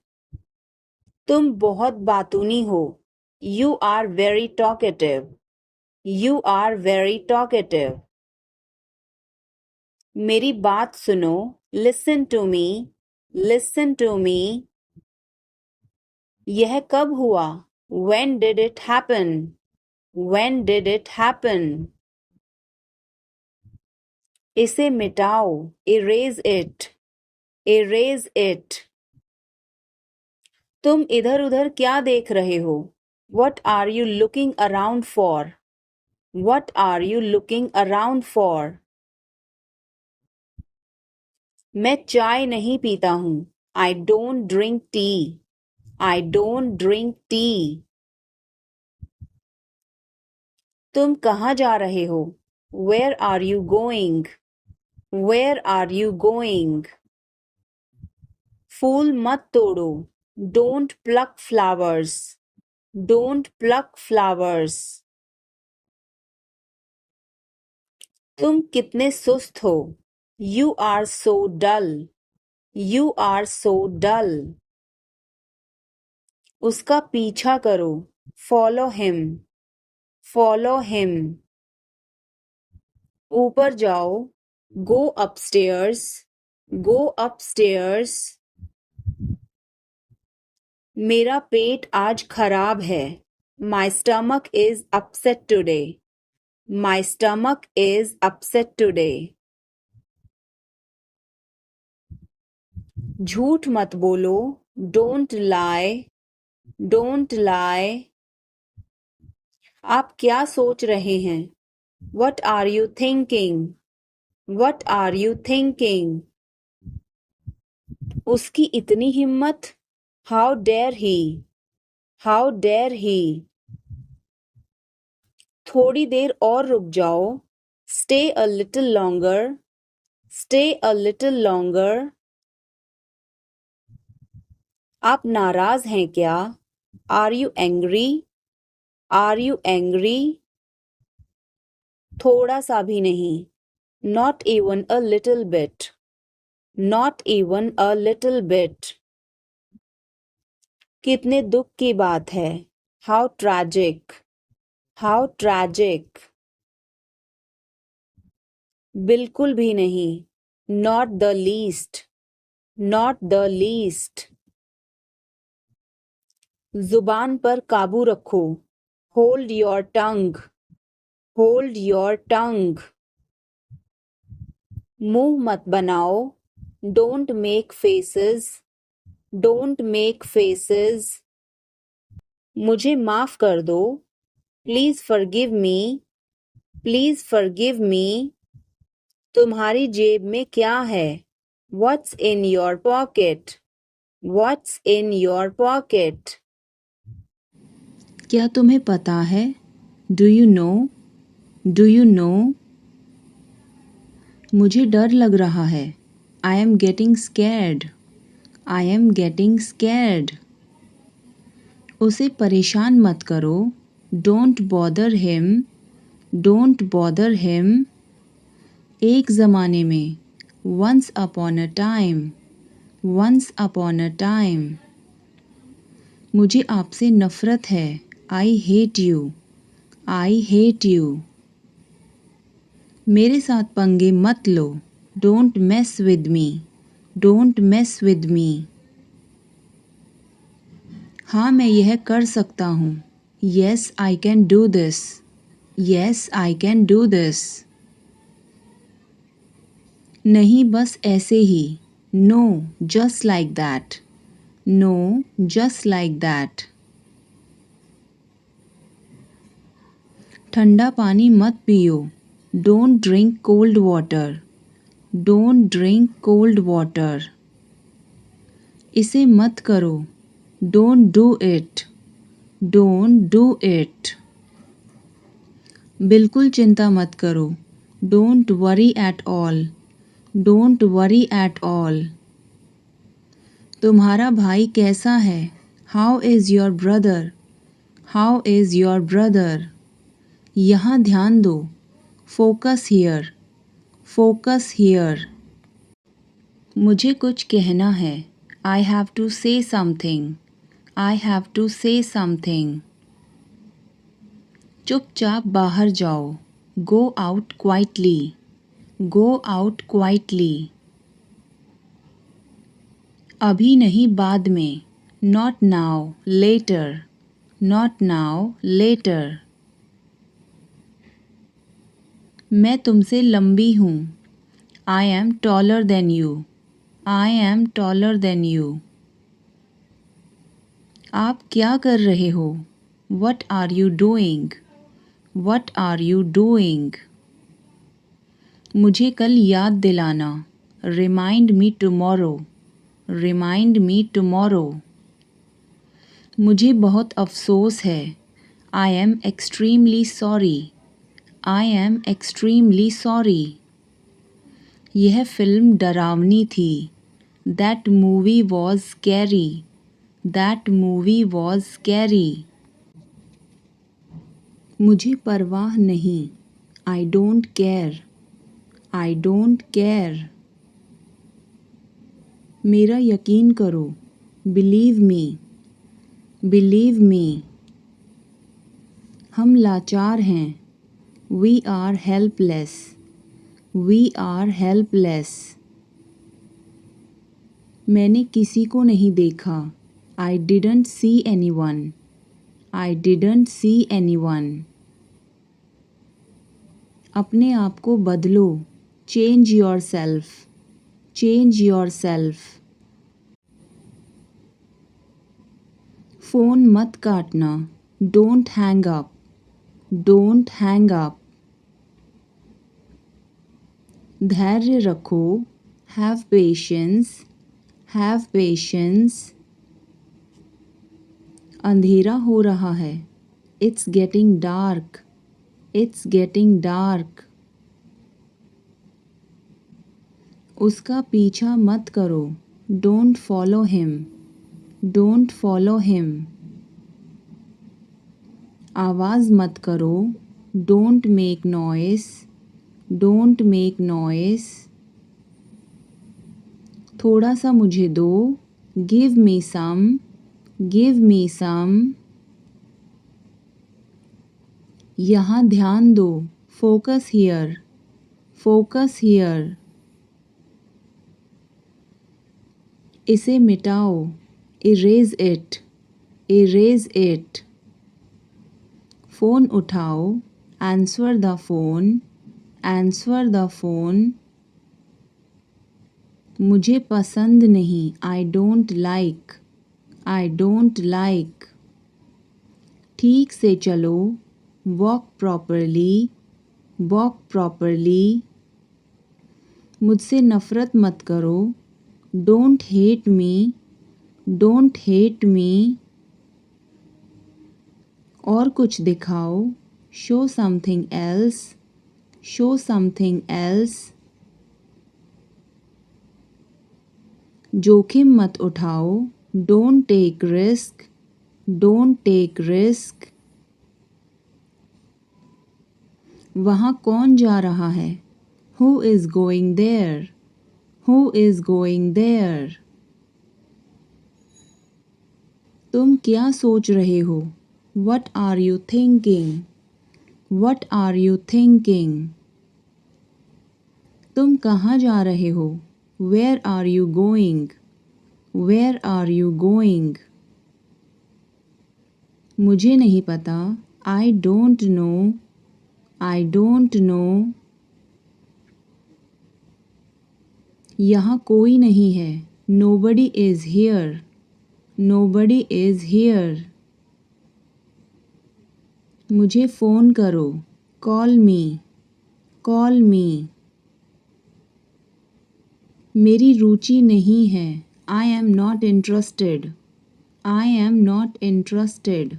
तुम बहुत बातूनी हो। You are very talkative. You are very talkative. मेरी बात सुनो। Listen to me. Listen to me. यह कब हुआ? When did it happen? When did it happen? इसे मिटाओ। Erase it. Erase it. तुम इधर उधर क्या देख रहे हो? What are you looking around for? What are you looking around for? मैं चाय नहीं पीता हूँ। I don't drink tea. I don't drink tea. तुम कहाँ जा रहे हो? Where are you going? Where are you going? फूल मत तोड़ो। Don't pluck flowers. Don't pluck flowers. तुम कितने सुस्त हो। You are so dull. You are so dull. उसका पीछा करो। Follow him. Follow him. ऊपर जाओ। Go upstairs. Go upstairs. मेरा पेट आज खराब है। My stomach is upset today. My stomach is upset today. झूठ मत बोलो। Don't lie. Don't lie. आप क्या सोच रहे हैं? What are you thinking? What are you thinking? उसकी इतनी हिम्मत। How dare he? How dare he? थोड़ी देर और रुक जाओ। Stay a little longer. Stay a little longer. आप नाराज हैं क्या? Are you angry? Are you angry? थोड़ा सा भी नहीं। Not even a little bit. Not even a little bit. कितने दुख की बात है। How tragic. How tragic. बिल्कुल भी नहीं। Not the least. Not the least. जुबान पर काबू रखो। Hold your tongue. Hold your tongue. मुंह मत बनाओ। Don't make faces. Don't make faces. मुझे माफ कर दो। Please forgive me. Please forgive me. तुम्हारी जेब में क्या है? What's in your pocket? What's in your pocket? क्या तुम्हें पता है? Do you know? Do you know? मुझे डर लग रहा है। I am getting scared. I am getting scared. उसे परेशान मत करो। Don't bother him. Don't bother him. एक ज़माने में। Once upon a time. Once upon a time. मुझे आपसे नफ़रत है। I hate you. I hate you. मेरे साथ पंगे मत लो। Don't mess with me. Don't mess with me. हाँ मैं यह कर सकता हूँ। Yes, I can do this. Yes, I can do this. नहीं बस ऐसे ही। No, just like that. No, just like that. ठंडा पानी मत पियो। Don't drink cold water. Don't drink cold water. इसे मत करो। Don't do it. Don't do it. बिल्कुल चिंता मत करो। Don't worry at all. Don't worry at all. तुम्हारा भाई कैसा है? How is your brother? How is your brother? यहाँ ध्यान दो। Focus here. Focus here. मुझे कुछ कहना है। I have to say something. I have to say something. चुपचाप बाहर जाओ। Go out quietly. Go out quietly. अभी नहीं बाद में। Not now, later. Not now, later. मैं तुमसे लंबी हूँ। I am taller than you. I am taller than you. आप क्या कर रहे हो? What are you doing? What are you doing? मुझे कल याद दिलाना। Remind me tomorrow. Remind me tomorrow. मुझे बहुत अफसोस है। I am extremely sorry. I am extremely sorry. यह फिल्म डरावनी थी। That movie was scary. That movie was scary. मुझे परवाह नहीं। I don't care. I don't care. मेरा यकीन करो। Believe me. Believe me. हम लाचार हैं। We are helpless. We are helpless. मैंने किसी को नहीं देखा। I didn't see anyone. I didn't see anyone. अपने आप को बदलो। Change yourself. Change yourself. Phone मत काटना। Don't hang up. Don't hang up. धैर्य रखो। Have patience. Have patience. अंधेरा हो रहा है। It's getting dark. It's getting dark. उसका पीछा मत करो। Don't follow him. Don't follow him. आवाज़ मत करो। Don't make noise. Don't make noise. थोड़ा सा मुझे दो। Give me some. Give me some. यहाँ ध्यान दो। Focus here. Focus here. इसे मिटाओ। Erase it. Erase it. Phone उठाओ। Answer the phone. Answer the phone. मुझे पसंद नहीं। I don't like. I don't like. ठीक से चलो। Walk properly. Walk properly. मुझसे नफ़रत मत करो। Don't hate me. Don't hate me. और कुछ दिखाओ। Show something else. Show something else. जोखिम मत उठाओ। Don't take risk. Don't take risk. वहाँ कौन जा रहा है? Who is going there? Who is going there? तुम क्या सोच रहे हो? What are you thinking? What are you thinking? तुम कहाँ जा रहे हो? Where are you going? Where are you going? मुझे नहीं पता। I don't know. I don't know. यहाँ कोई नहीं है। Nobody is here. Nobody is here. मुझे फ़ोन करो। Call me. Call me. मेरी रुचि नहीं है। I am not interested. I am not interested.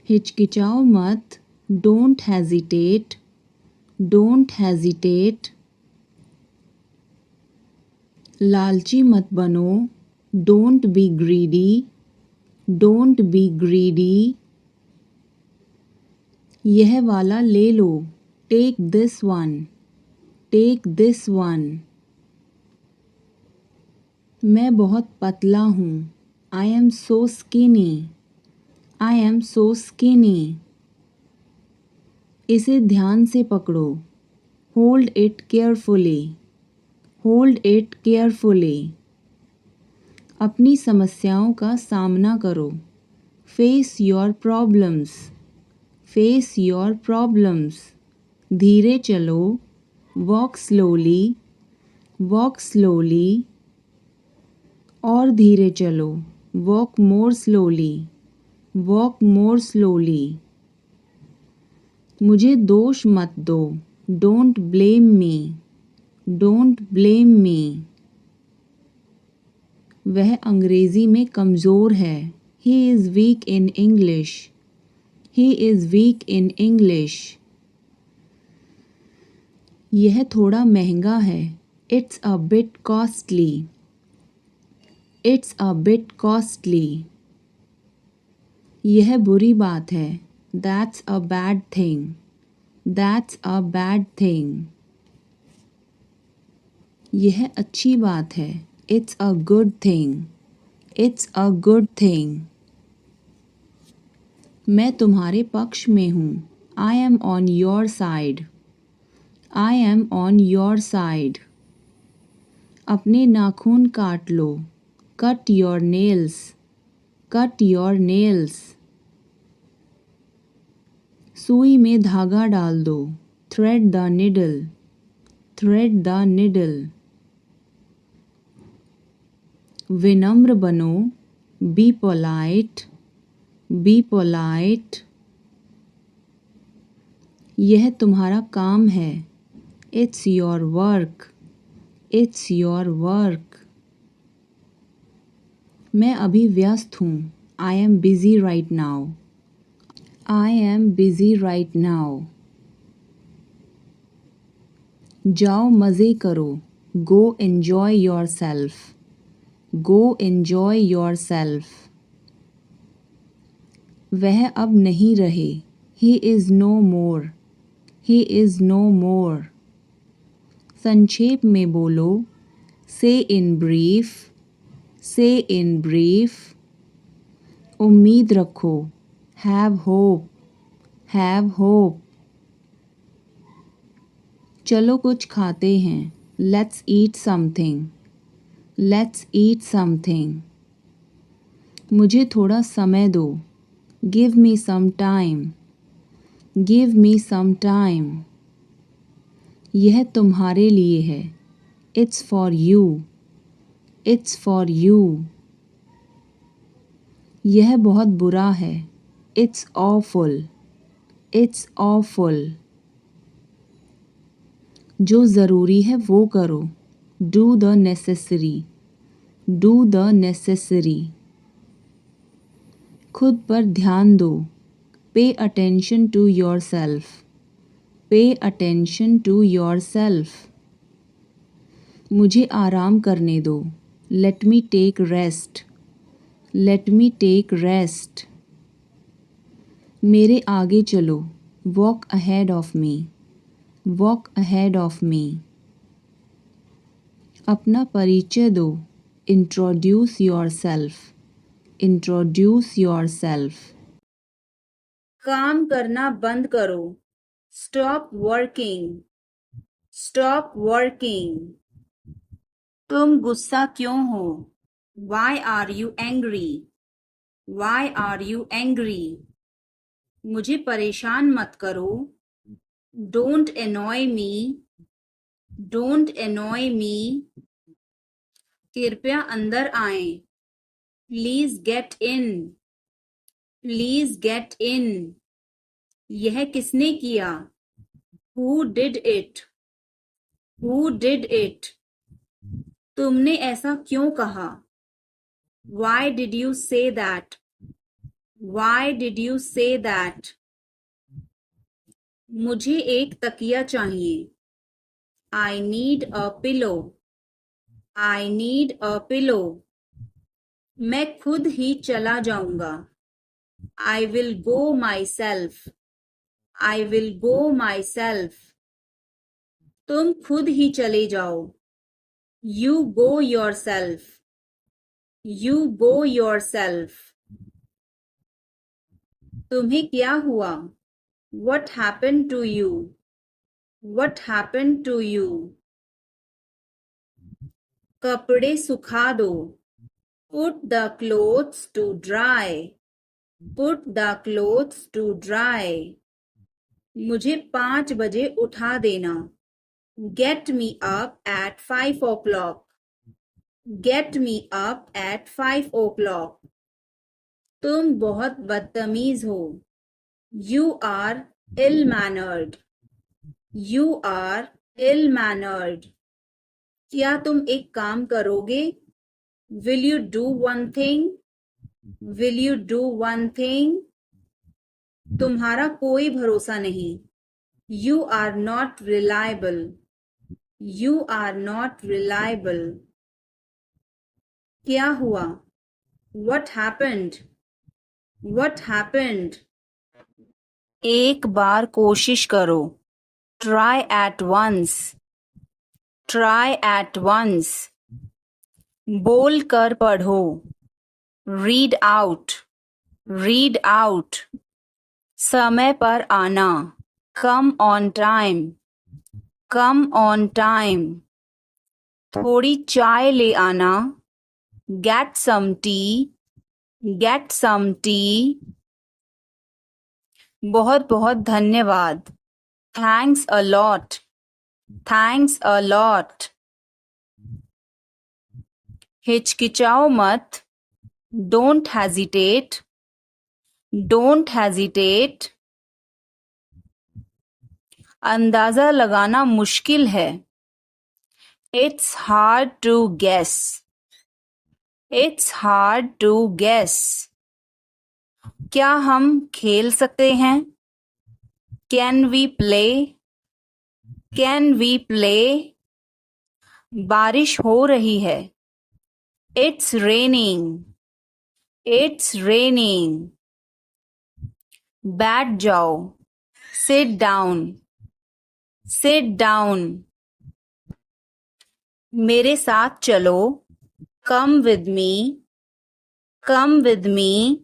हिचकिचाओ मत। Don't hesitate. Don't hesitate. लालची मत बनो। Don't be greedy. Don't be greedy. यह वाला ले लो। Take this one. Take this one. मैं बहुत पतला हूँ। I am so skinny. I am so skinny. इसे ध्यान से पकड़ो। Hold it carefully. Hold it carefully. अपनी समस्याओं का सामना करो। Face your problems. Face your problems. धीरे चलो। Walk slowly. Walk slowly. और धीरे चलो। वॉक मोर स्लोली। वॉक मोर स्लोली। मुझे दोष मत दो। Don't blame me. Don't blame me. वह अंग्रेज़ी में कमज़ोर है। He is week in English. He is week in English. यह थोड़ा महंगा है। It's a bit costly. It's a bit costly. यह बुरी बात है। That's a bad thing. That's a bad thing. यह अच्छी बात है। It's a good thing. It's a good thing. मैं तुम्हारे पक्ष में हूँ। I am on your side. I am on your side. अपने नाखून काट लो। Cut your nails. Cut your nails. सुई में धागा डाल दो। Thread the needle. Thread the needle. विनम्र बनो। Be polite. Be polite. यह तुम्हारा काम है। It's your work. It's your work. मैं अभी व्यस्त हूँ। I am busy right now. I am busy right now. जाओ मज़े करो। Go enjoy yourself. Go enjoy yourself. वह अब नहीं रहे। He is no more. He is no more. संक्षेप में बोलो। से इन ब्रीफ। से इन ब्रीफ। उम्मीद रखो। Have hope. Have hope. चलो कुछ खाते हैं। Let's eat something. Let's eat something. मुझे थोड़ा समय दो। Give me some time. Give me some time. यह तुम्हारे लिए है। It's for you. It's for you. यह बहुत बुरा है। It's awful. It's awful. जो ज़रूरी है वो करो। Do the necessary. Do the necessary. खुद पर ध्यान दो। Pay attention to yourself. Pay attention to yourself. मुझे आराम करने दो। Let me take rest. Let me take rest. मेरे आगे चलो। Walk ahead of me. Walk ahead of me. अपना परिचय दो। Introduce yourself. Introduce yourself. काम करना बंद करो। Stop working. Stop working. तुम गुस्सा क्यों हो? Why are you angry? Why are you angry? मुझे परेशान मत करो. Don't annoy me. Don't annoy me. कृपया अंदर आएं. Please get in. Please get in. यह किसने किया? Who did it? Who did it? तुमने ऐसा क्यों कहा? Why did you say that? Why did you say that? मुझे एक तकिया चाहिए. I need a pillow. I need a pillow. मैं खुद ही चला जाऊंगा. I will go myself. I will go myself. तुम खुद ही चले जाओ. You go yourself. You go yourself. तुम्हें क्या हुआ? What happened to you? What happened to you? कपड़े सुखा दो. Put the clothes to dry. Put the clothes to dry. मुझे 5 बजे उठा देना. Get me up at 5 o'clock. Get me up at 5 o'clock. तुम बहुत बदतमीज हो. You are ill-mannered. You are ill-mannered. क्या तुम एक काम करोगे? Will you do one thing? Will you do one thing? तुम्हारा कोई भरोसा नहीं. You are not reliable. You are not reliable. क्या हुआ? What happened? What happened? एक बार कोशिश करो. Try at once. Try at once. बोल कर पढ़ो. Read out. Read out. समय पर आना. Come on time. Come on time. थोड़ी चाय ले आना. Get some tea. Get some tea. बहुत बहुत धन्यवाद. Thanks a lot. Thanks a lot. हिचकिचाओ मत. Don't hesitate. Don't hesitate. अंदाजा लगाना मुश्किल है. It's hard to guess. It's hard to guess. क्या हम खेल सकते हैं? Can we play? Can we play? बारिश हो रही है. It's raining. It's raining. बैठ जाओ. Sit down. Sit down. मेरे साथ चलो. Come with me. Come with me.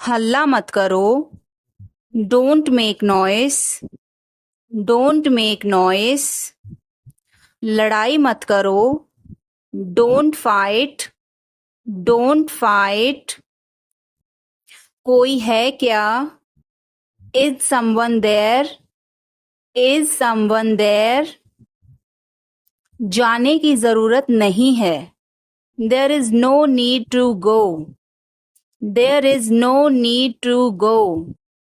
हल्ला मत करो. Don't make noise. Don't make noise. लड़ाई मत करो. Don't fight. Don't fight. कोई है क्या? Is someone there? Is someone there? जाने की जरूरत नहीं है. There is no need to go. There is no need to go.